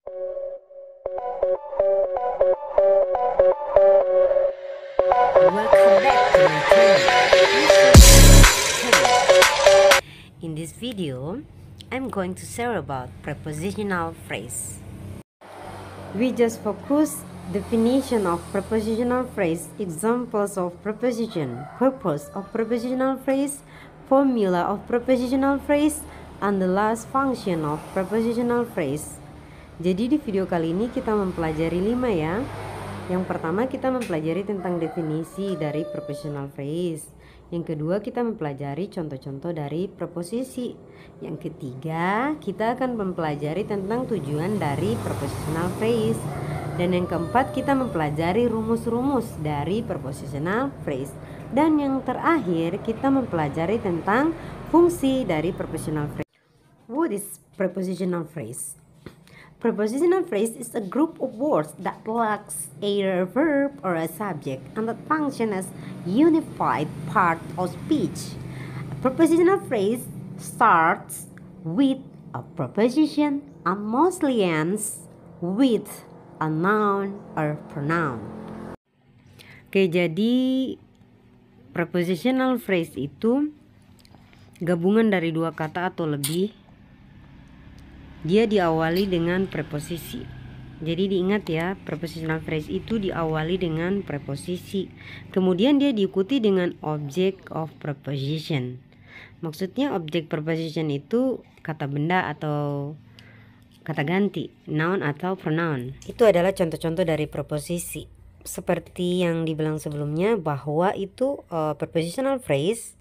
Welcome back to my channel. In this video, I'm going to share about prepositional phrase. We just focus definition of prepositional phrase, examples of preposition, purpose of prepositional phrase, formula of prepositional phrase, and the last function of prepositional phrase. Jadi di video kali ini kita mempelajari 5 ya. Yang pertama kita mempelajari tentang definisi dari prepositional phrase. Yang kedua kita mempelajari contoh-contoh dari preposisi. Yang ketiga kita akan mempelajari tentang tujuan dari prepositional phrase. Dan yang keempat kita mempelajari rumus-rumus dari prepositional phrase. Dan yang terakhir kita mempelajari tentang fungsi dari prepositional phrase. What is prepositional phrase? Prepositional phrase is a group of words that lacks either a verb or a subject and that function as unified part of speech. A prepositional phrase starts with a preposition and mostly ends with a noun or pronoun. Oke, jadi prepositional phrase itu gabungan dari dua kata atau lebih. Dia diawali dengan preposisi. Jadi diingat ya, prepositional phrase itu diawali dengan preposisi. Kemudian dia diikuti dengan object of preposition. Maksudnya object preposition itu kata benda atau kata ganti, noun atau pronoun. Itu adalah contoh-contoh dari preposisi. Seperti yang dibilang sebelumnya bahwa itu prepositional phrase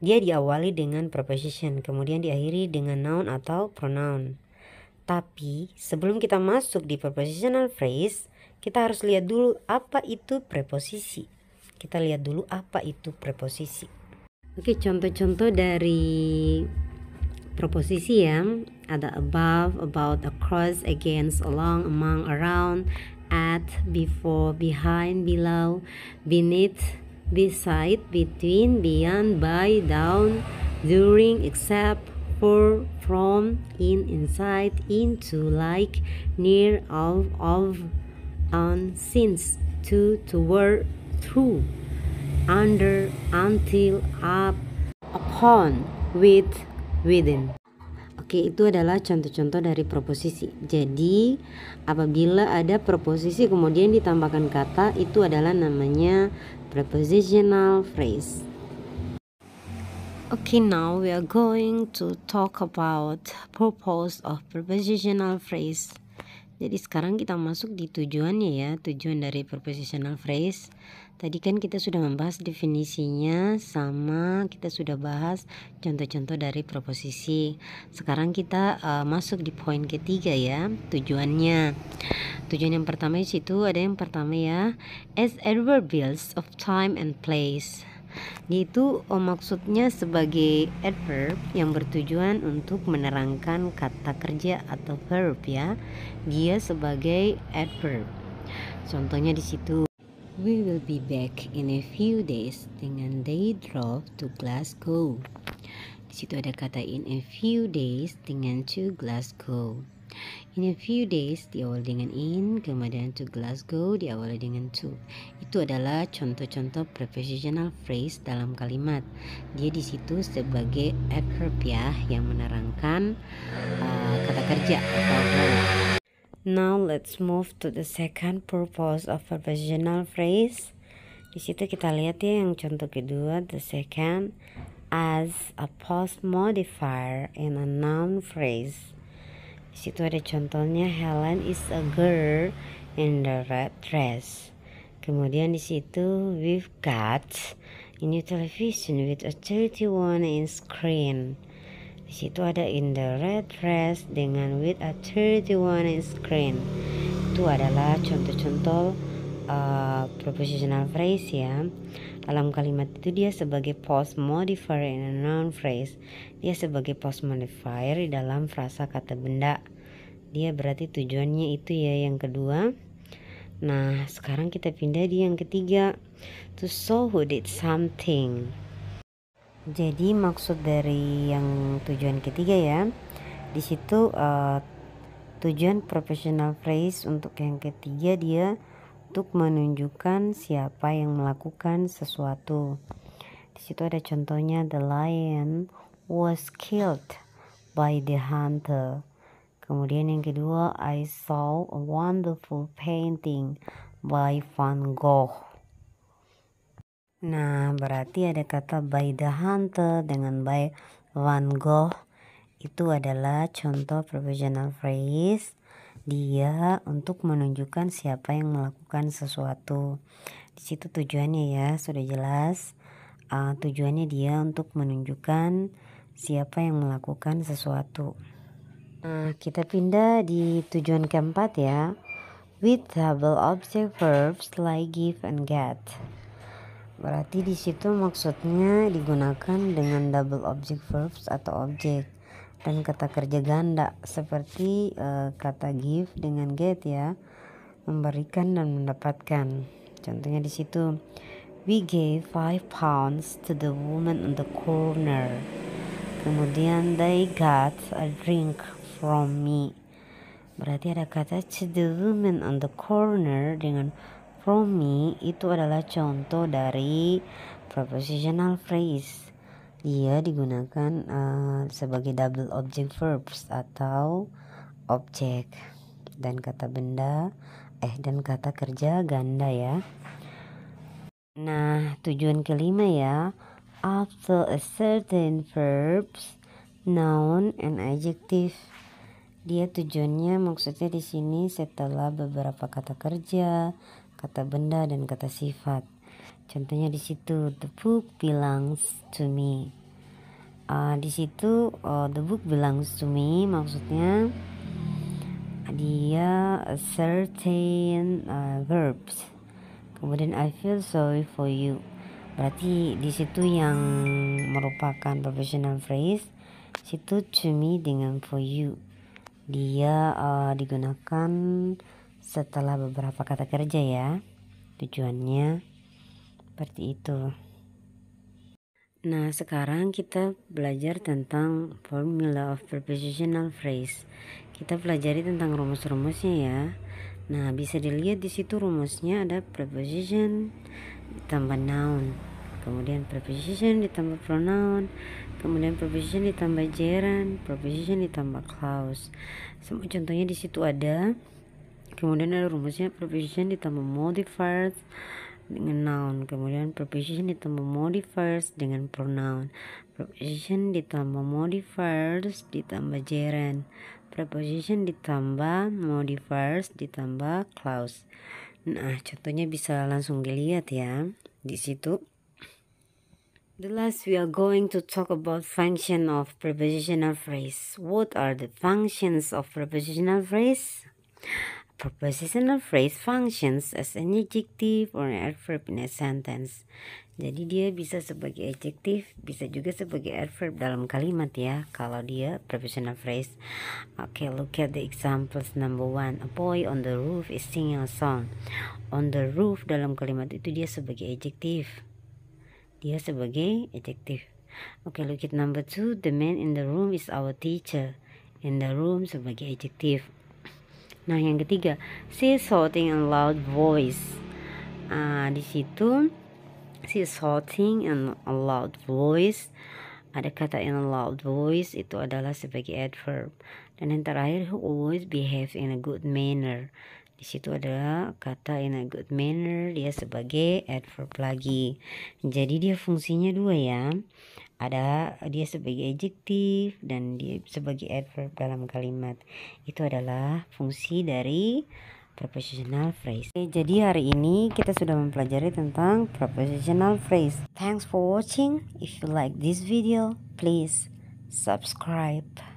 dia diawali dengan preposition, kemudian diakhiri dengan noun atau pronoun. Tapi sebelum kita masuk di prepositional phrase, kita harus lihat dulu apa itu preposisi. Kita lihat dulu apa itu preposisi. Oke, contoh-contoh dari preposisi ya. Ada above, about, across, against, along, among, around, at, before, behind, below, beneath, beside, between, beyond, by, down, during, except, for, from, in, inside, into, like, near, of, on, since, to, toward, through, under, until, up, upon, with, within. Oke, itu adalah contoh-contoh dari preposisi. Jadi apabila ada preposisi kemudian ditambahkan kata, itu adalah namanya prepositional phrase. Okay, now we are going to talk about purpose of prepositional phrase. Jadi sekarang kita masuk di tujuannya ya, tujuan dari prepositional phrase. Tadi kan kita sudah membahas definisinya, sama kita sudah bahas contoh-contoh dari preposisi. Sekarang kita masuk di poin ketiga ya, tujuannya. Tujuan yang pertama di situ ada yang pertama ya, as adverbials of time and place. Itu maksudnya sebagai adverb yang bertujuan untuk menerangkan kata kerja atau verb ya. Dia sebagai adverb. Contohnya di situ, we will be back in a few days dengan they drove to Glasgow. Di situ ada kata in a few days dengan to Glasgow. In a few days diawali dengan in, kemudian to Glasgow diawali dengan to. Itu adalah contoh-contoh prepositional phrase dalam kalimat. Dia di situ sebagai adverb ya, yang menerangkan kata kerja atau verb. Now let's move to the second purpose of prepositional phrase. Di situ kita lihat ya yang contoh kedua, the second, as a post modifier in a noun phrase. Di situ ada contohnya, Helen is a girl in the red dress. Kemudian di situ we've got a new television with a 31-inch screen. Di situ ada in the red dress dengan with a 31-inch screen. Itu adalah contoh-contoh prepositional phrase ya. Dalam kalimat itu dia sebagai post modifier in a noun phrase. Dia sebagai post modifier di dalam frasa kata benda. Dia berarti tujuannya itu ya yang kedua. Nah sekarang kita pindah di yang ketiga, to show who did something. Jadi maksud dari yang tujuan ketiga ya, di situ Tujuan prepositional phrase untuk yang ketiga dia untuk menunjukkan siapa yang melakukan sesuatu. Di situ ada contohnya, the lion was killed by the hunter. Kemudian yang kedua, I saw a wonderful painting by Van Gogh. Nah, berarti ada kata by the hunter dengan by Van Gogh. Itu adalah contoh prepositional phrase. Dia untuk menunjukkan siapa yang melakukan sesuatu. Di situ tujuannya ya sudah jelas. Tujuannya dia untuk menunjukkan siapa yang melakukan sesuatu. Kita pindah di tujuan keempat ya. With double object verbs like give and get. Berarti di situ maksudnya digunakan dengan double object verbs atau objek dan kata kerja ganda seperti kata give dengan get ya, memberikan dan mendapatkan. Contohnya di situ, we gave 5 pounds to the woman on the corner. Kemudian they got a drink from me. Berarti ada kata to the woman on the corner dengan from me, itu adalah contoh dari prepositional phrase. Dia digunakan sebagai double object verbs atau objek dan kata benda dan kata kerja ganda ya. Nah, tujuan kelima ya, after a certain verbs, noun and adjective. Dia tujuannya maksudnya di sini setelah beberapa kata kerja, kata benda dan kata sifat. Contohnya di situ, the book belongs to me. Di situ the book belongs to me maksudnya dia a certain verbs. Kemudian I feel sorry for you. Berarti di situ yang merupakan prepositional phrase, situ to me dengan for you. Dia digunakan setelah beberapa kata kerja ya. Tujuannya seperti itu. Nah, sekarang kita belajar tentang formula of prepositional phrase. Kita pelajari tentang rumus-rumusnya ya. Nah, bisa dilihat di situ rumusnya ada preposition ditambah noun, kemudian preposition ditambah pronoun, kemudian preposition ditambah gerund, preposition ditambah clause. Semua contohnya di situ ada. Kemudian ada rumusnya preposition ditambah modifiers dengan noun, kemudian preposition ditambah modifiers dengan pronoun, preposition ditambah modifiers ditambah gerund, preposition ditambah modifiers ditambah clause. Nah, contohnya bisa langsung dilihat ya di situ. The last we are going to talk about function of prepositional phrase. What are the functions of prepositional phrase? Prepositional phrase functions as an adjective or an adverb in a sentence. Jadi dia bisa sebagai adjektif, bisa juga sebagai adverb dalam kalimat ya, kalau dia prepositional phrase. Okay, look at the examples. Number 1, a boy on the roof is singing a song. On the roof dalam kalimat itu dia sebagai adjektif. Dia sebagai adjektif. Okay, look at number 2, the man in the room is our teacher. In the room sebagai adjektif. Nah, yang ketiga, she is shouting in a loud voice. Di situ she is shouting in a loud voice. Ada kata in a loud voice itu adalah sebagai adverb. Dan yang terakhir, who always behave in a good manner. Di situ adalah kata in a good manner, dia sebagai adverb lagi. Jadi dia fungsinya dua ya. Ada dia sebagai adjektif dan dia sebagai adverb dalam kalimat. Itu adalah fungsi dari prepositional phrase. Jadi hari ini kita sudah mempelajari tentang prepositional phrase. Thanks for watching. If you like this video, please subscribe.